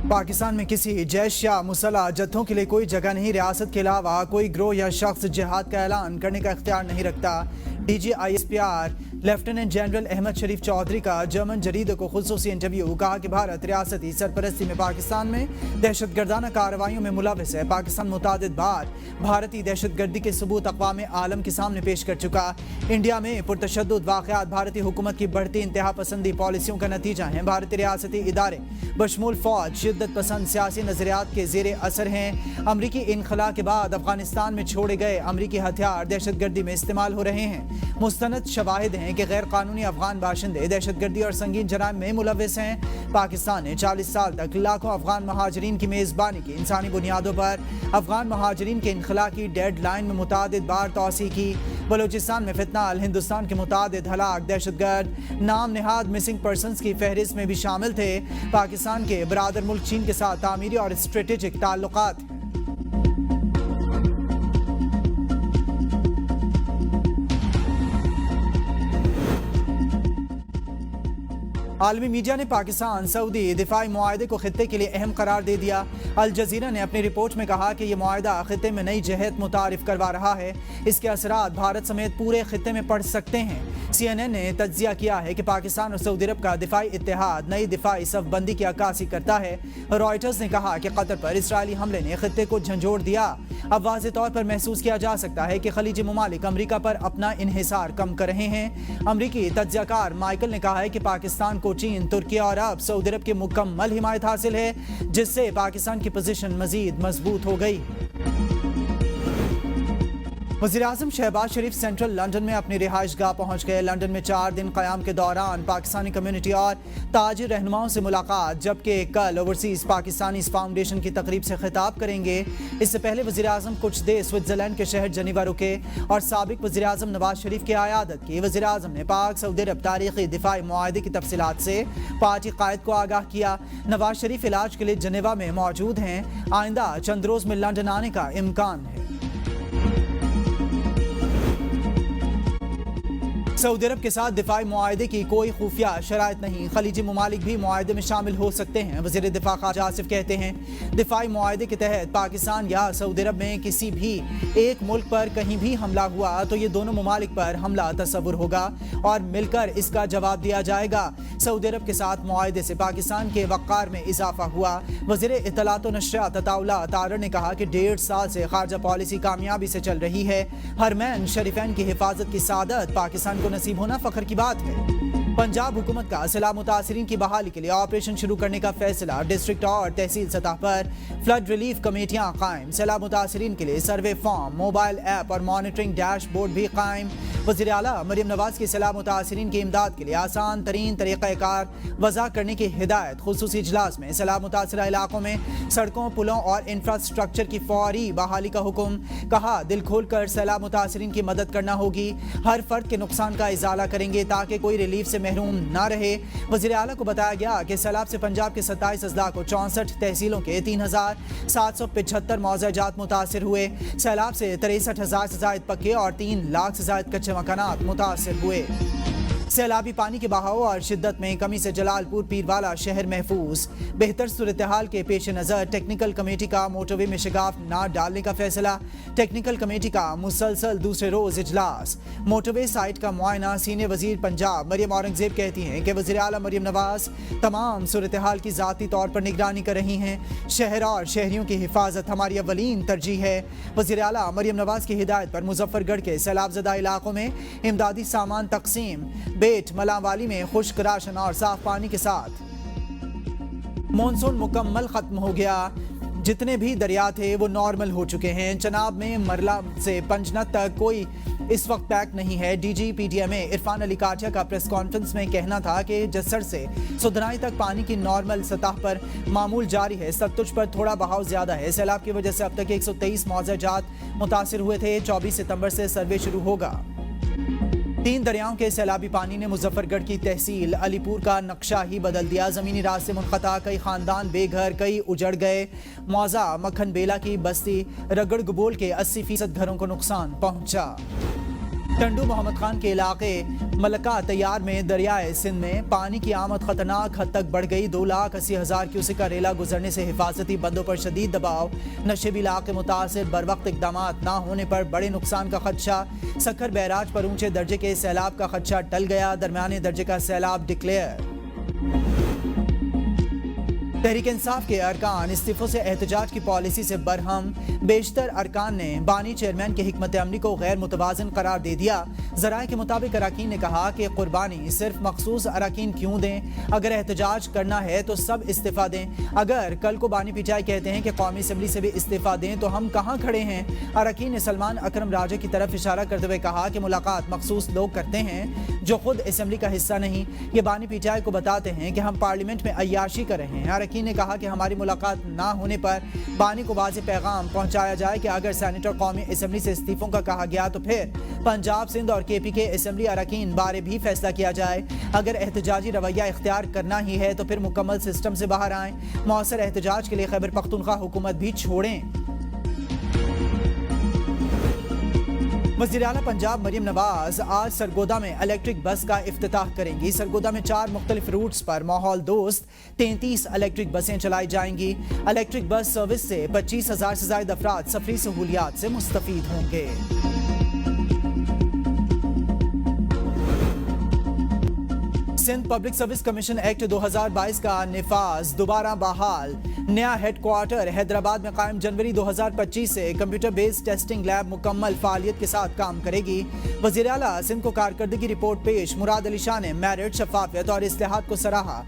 पाकिस्तान में किसी जैश या मुसल्ह जत्थों के लिए कोई जगह नहीं। रियासत के अलावा कोई ग्रोह या शख्स जिहाद का ऐलान करने का इख्तियार नहीं रखता। DGISPR लेफ्टिनेंट जनरल अहमद शरीफ चौधरी का जर्मन जरीदे को खुसूसी इंटरव्यू। कहा कि भारत रियासती सरपरस्ती में पाकिस्तान में दहशतगर्दाना कार्रवाइयों में मुलविस है। पाकिस्तान मुतादिद बार भारतीय दहशतगर्दी के सबूत अक़वाम आलम के सामने पेश कर चुका। इंडिया में पुरतशद्दुद वाक़यात भारतीय हुकूमत की बढ़ती इंतहा पसंदी पॉलिसियों का नतीजा हैं। भारतीय रियासती इदारे बशमूल फौज शिद्दत पसंद सियासी नजरियात के ज़ेरे असर हैं। अमरीकी इनखला के बाद अफगानिस्तान में छोड़े गए अमरीकी हथियार दहशतगर्दी में इस्तेमाल हो रहे हैं। मुस्तनद शवाहिद हैं कि गैर कानूनी अफगान बाशिंदे दहशतगर्दी और संगीन जराइम में मुलविस हैं। पाकिस्तान ने 40 साल तक लाखों अफगान महाजरीन की मेज़बानी की। इंसानी बुनियादों पर अफगान महाजरीन के इनखला की डेड लाइन में मुतादिद बार तौसी की। बलूचिस्तान में फितनाल हिंदुस्तान के मुतादिद हलाक दहशतगर्द नाम निहाद मिसिंग पर्सनस की फहरिस्त में भी शामिल थे। पाकिस्तान के बरादर मुल्क चीन के साथ तामीरी और स्ट्रेटेजिक ताल्लुकात। आलमी मीडिया ने पाकिस्तान सऊदी दिफाई मुआहदे को खित्ते के लिए अहम करार दे दिया। अल जज़ीरा ने अपनी रिपोर्ट में कहा कि यह मुआहदा खित्ते में नई जहत मुतारिफ करवा रहा है। इसके असरात भारत समेत पूरे खित्ते में पड़ सकते हैं। CNN ने तज्जिया किया है कि पाकिस्तान और सऊदी अरब का दिफाई इत्तेहाद नई दिफाई सफबंदी की अक्कासी करता है। रॉयटर्स ने कहा कि कतर पर इसराइली हमले ने खित्ते को झंझोड़ दिया। अब वाज़ेह तौर पर महसूस किया जा सकता है कि खलीजी ममालिक अमरीका पर अपना इन्हिसार कम कर रहे हैं। अमरीकी तज्जियाकार माइकल ने कहा है कि पाकिस्तान को चीन, तुर्की और अब सऊदी अरब की मुकम्मल हिमायत हासिल है, जिससे पाकिस्तान की पोजीशन मजीद मजबूत हो गई। वज़ीर-ए-आज़म शहबाज शरीफ सेंट्रल लंदन में अपनी रिहाइशगाह पहुंच गए। लंदन में 4 दिन क़याम के दौरान पाकिस्तानी कम्युनिटी और ताजिर रहनुमाओं से मुलाकात, जबकि कल ओवरसीज़ पाकिस्तानी फाउंडेशन की तकरीब से खिताब करेंगे। इससे पहले वज़ीर-ए-आज़म कुछ देर स्विट्ज़रलैंड के शहर जनीवा रुके और साबिक वज़ीर-ए-आज़म नवाज शरीफ की आयादत की। वज़ीर-ए-आज़म ने पाक सऊदी अरब तारीख़ी दिफाई मुआहदे की तफसीलात से पार्टी कायद को आगाह किया। नवाज शरीफ इलाज के लिए जनेवा में मौजूद हैं। आइंदा चंद रोज़ में लंदन आने का इम्कान है। सऊदी अरब के साथ दिफाई मुआहदे की कोई खुफिया शराइत नहीं। खलीजी ममालिक भी मुआहदे में शामिल हो सकते हैं। वज़ीर दिफा ख़ाजा आसिफ कहते हैं दिफाई मुआहदे के तहत पाकिस्तान या सऊदी अरब में किसी भी एक मुल्क पर कहीं भी हमला हुआ तो ये दोनों ममालिक पर हमला तस्वुर होगा और मिलकर इसका जवाब दिया जाएगा। सऊदी अरब के साथ मुआहदे से पाकिस्तान के वक़ार में इजाफा हुआ। वज़ीर इत्तलात व नशरियात अताउल्लाह तारर ने कहा कि 1.5 साल से खारजा पॉलिसी कामयाबी से चल रही है। हरमैन शरीफैन की हिफाजत की सादत पाकिस्तान को नसीब होना फख्र की बात है। पंजाब हुकूमत का सैलाब मुतासिरीन की बहाली के लिए ऑपरेशन शुरू करने का फैसला। डिस्ट्रिक्ट और तहसील सतह पर फ्लड रिलीफ कमेटियां कायम। सैलाब मुतासिरीन के लिए सर्वे फॉर्म, मोबाइल ऐप और मॉनिटरिंग डैशबोर्ड भी कायम। वज़ीर आला मरियम नवाज की सैलाब मुतासिरीन की इमदाद के लिए आसान तरीन तरीक़ाकार वज़ा करने की हिदायत। खुसूसी इजलास में सैलाब मुतासिरा इलाकों में सड़कों, पुलों और इंफ्रास्ट्रक्चर की फौरी बहाली का हुक्म। कहा दिल खोल कर सैलाब मुतासिरीन की मदद करना होगी। हर फर्द के नुकसान का इजाला करेंगे ताकि कोई रिलीफ से महरूम ना रहे। वज़ीर आला को बताया गया कि सैलाब से पंजाब के 27 अजला को 64 तहसीलों के 3775 मौज़ाजात मुतासिर हुए। सैलाब से 63,000 से ज़ायद पक्के और 3 लाख से ज़ायद कच्चे मकानात मुतासिर हुए। सैलाबी पानी के बहाव और शिद्दत में कमी से जलालपुर पीरवाला शहर महफूज। बेहतर सूरत हाल के पेश नज़र टेक्निकल कमेटी का मोटरवे में शिगाफ न डालने का फैसला। टेक्निकल कमेटी का मुसलसल दूसरे रोज इजलास। मोटरवे साइट का मुआयना। सीनियर वजीर पंजाब मरियम औरंगजेब कहती हैं कि वज़ीर आला मरियम नवाज तमाम सूरत हाल की ज़ाती तौर पर निगरानी कर रही हैं। शहर और शहरियों की हिफाजत हमारी अव्वलीन तरजीह है। वज़ीर आला मरियम नवाज की हिदायत पर मुजफ्फरगढ़ के सैलाबज़दा इलाकों में इमदादी सामान तकसीम। बेट मलावाली में खुश्क राशन और साफ पानी के साथ। मॉनसून मुकम्मल खत्म हो गया। जितने भी दरिया थे वो नॉर्मल हो चुके हैं। चनाब में मरला से पंजनत तक कोई इस वक्त पैक नहीं है। DG-PTMA इरफान अली काठिया का प्रेस कॉन्फ्रेंस में कहना था कि जस्सर से सुधनाई तक पानी की नॉर्मल सतह पर मामूल जारी है। सतलुज पर थोड़ा बहाव ज्यादा है। सैलाब की वजह से अब तक 123 मौज़ाजात मुतासिर हुए थे। 24 सितंबर से सर्वे शुरू होगा। 3 दरियाओं के सैलाबी पानी ने मुजफ्फरगढ़ की तहसील अलीपुर का नक्शा ही बदल दिया। जमीनी रास्ते मुनक़ता, कई खानदान बेघर, कई उजड़ गए। मौजा मक्खन बेला की बस्ती रगड़ गबोल के 80% घरों को नुकसान पहुंचा। टंडू मोहम्मद खान के इलाके मलका तैयार में दरियाए सिंध में पानी की आमद खतरनाक हद तक बढ़ गई। 2,80,000 क्यूसेक का रेला गुजरने से हिफाजती बंदों पर शदीद दबाव। नशेबी इलाके मुतासिर, बरवक्त इकदाम ना होने पर बड़े नुकसान का खदशा। सखर बैराज पर ऊंचे दर्जे के सैलाब का खदशा टल गया, दरमियाने दर्जे का सैलाब डिक्लेयर। तहरीक इंसाफ के अरकान इस्तीफों से एहतजाज की पॉलिसी से बरहम। बेशतर अरकान ने बानी चेयरमैन की हिकमत अमली को गैर मुतवाज़िन करार दे दिया। ज़राए के मुताबिक अरकान ने कहा कि कुर्बानी सिर्फ मखसूस अरकान क्यों दें, अगर एहतजाज करना है तो सब इस्तीफ़ा दें। अगर कल को बानी पीटीआई कहते हैं कि कौमी असम्बली से भी इस्तीफ़ा दें तो हम कहाँ खड़े हैं। अरकान ने सलमान अकरम राजा की तरफ इशारा करते हुए कहा कि मुलाकात मखसूस लोग करते हैं जो खुद असम्बली का हिस्सा नहीं। ये बानी पीटीआई को बताते हैं कि हम पार्लियामेंट में अय्याशी कर रहे हैं। अरकान ने कहा कि हमारी मुलाकात ना होने पर बानी को वाज़ेह पैगाम पहुंचाया जाए कि अगर सेनेटर कौमी असम्बली से इस्तीफों का कहा गया तो फिर पंजाब, सिंध और केपी के असम्बली अरकान बारे भी फैसला किया जाए। अगर एहतजाजी रवैया इख्तियार करना ही है तो फिर मुकम्मल सिस्टम से बाहर आएँ। मौसर एहतजाज के लिए खैबर पख्तूनख्वा हुकूमत भी छोड़ें। वज़ीर आला पंजाब मरियम नवाज आज सरगोदा में इलेक्ट्रिक बस का इफ्तिताह करेंगी। सरगोदा में 4 मुख्तलिफ रूट्स पर माहौल दोस्त 33 इलेक्ट्रिक बसें चलाई जाएंगी। इलेक्ट्रिक बस सर्विस से 25,000 से ज़ायद अफराद सफरी सहूलियात से मुस्तफीद होंगे। Sindh public service commission act 2022 का निफाज दोबारा बहाल। नया हेडक्वार्टर हैदराबाद में कायम। जनवरी 2025 से कंप्यूटर बेस्ड टेस्टिंग लैब मुकम्मल फालियत के साथ काम करेगी। वज़ीर आला सिंध को कारकर्दगी रिपोर्ट पेश। मुराद अली शाह ने मेरिट, शफाफियत और इस्तेहाद को सराहा।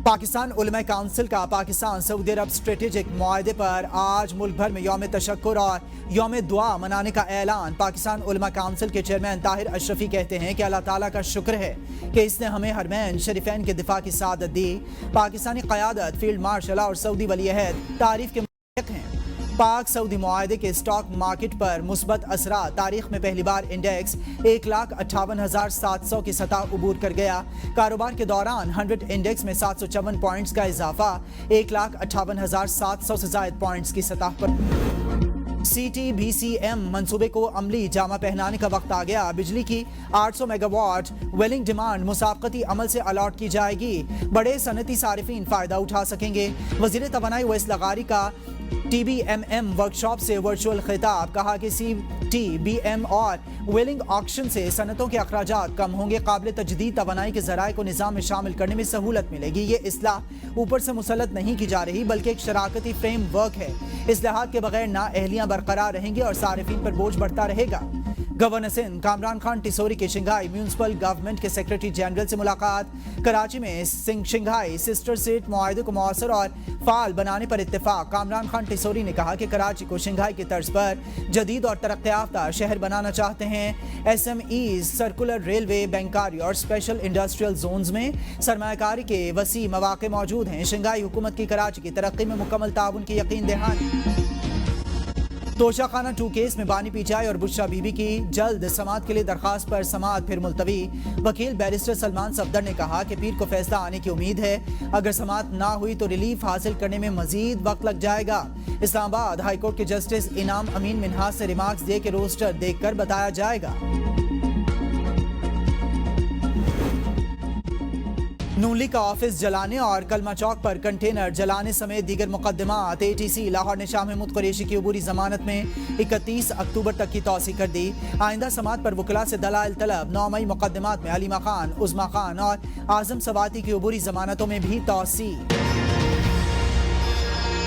पाकिस्तान उलमा काउंसिल का पाकिस्तान सऊदी अरब स्ट्रेटेजिक मुआहदे पर आज मुल्क भर में यौम तशक्कुर और यौम दुआ मनाने का ऐलान। पाकिस्तान उलमा काउंसिल के चेयरमैन ताहिर अशरफी कहते हैं कि अल्लाह ताला का शुक्र है कि इसने हमें हरमैन शरीफैन के दिफा की सादत दी। पाकिस्तानी क़यादत, फील्ड मार्शल और सऊदी वली अहद तारीफ के मुस्तहिक़ हैं। पाक सऊदी मुआहदे के स्टॉक मार्केट पर मुस्बत असरात। तारीख में पहली बार इंडेक्स 1,58,700 की सतह उबूर कर गया। कारोबार के दौरान 100 इंडेक्स में 754 पॉइंट्स का इजाफा। 1,58,700 से ज़ायद पॉइंट्स की सतह पर। CTBCM मंसूबे को अमली जामा पहनाने का वक्त आ गया। बिजली की 800 मेगावाट वेलिंग डिमांड मुसाबकती अमल से अलॉट की जाएगी। बड़े सनती सारिफीन फ़ायदा उठा सकेंगे। वज़ीर तवानाई वैस लगारी का TBMM वर्कशॉप से वर्चुअल खिताब। कहा कि CTBM और वेलिंग ऑक्शन से सनतों के अखराजात कम होंगे। काबिल तजदीद तवानाई के ज़राए को निज़ाम में शामिल करने में सहूलत मिलेगी। ये इस्लाह ऊपर से मुसल्लत नहीं की जा रही बल्कि एक शराकती फ्रेम वर्क है। इस्लाहात के बगैर नाअहलियाँ बरकरार रहेंगी और सारिफीन पर बोझ बढ़ता रहेगा। गवर्नर सिंध कामरान खान टिसोरी की शंघाई म्यूनसिपल गवर्नमेंट के सेक्रेटरी जनरल से मुलाकात। कराची में शंघाई सिस्टर स्टेट मुआहदे को मौसर और फाल बनाने पर इत्तेफाक। कामरान खान टिसोरी ने कहा कि कराची को शंघाई की तर्ज पर जदीद और तरक्की याफ्ता शहर बनाना चाहते हैं। SMEs, सर्कुलर रेलवे, बैंकारी और स्पेशल इंडस्ट्रियल जोन्स में सरमायाकारी के वसी मौके मौजूद हैं। शंघाई हुकूमत की कराची की तरक्की में मुकम्मल ताउन की यकीन दहानी। तोशाखाना 2 केस में बानी पीटीआई और बुशरा बीबी की जल्द समाअत के लिए दरखास्त पर समाअत फिर मुलतवी। वकील बैरिस्टर सलमान सफदर ने कहा कि पीर को फैसला आने की उम्मीद है। अगर समाअत ना हुई तो रिलीफ हासिल करने में मजीद वक्त लग जाएगा। इस्लामाबाद हाईकोर्ट के जस्टिस इनाम अमीन मिन्हाज से रिमार्क्स दे के रोस्टर देखकर बताया जाएगा। नून लीग का ऑफिस जलाने और कलमा चौक पर कंटेनर जलाने समेत दीगर मुकदमात। ATC लाहौर ने शाह महमूद कुरैशी की अबूरी जमानत में 31 अक्टूबर तक की तौसी कर दी। आइंदा समाअत पर वकला से दलाइल तलब। 9 मई मुकदमात में अलीमा खान, उज़मा खान और आजम सवाती की अबूरी जमानतों में भी तौसी।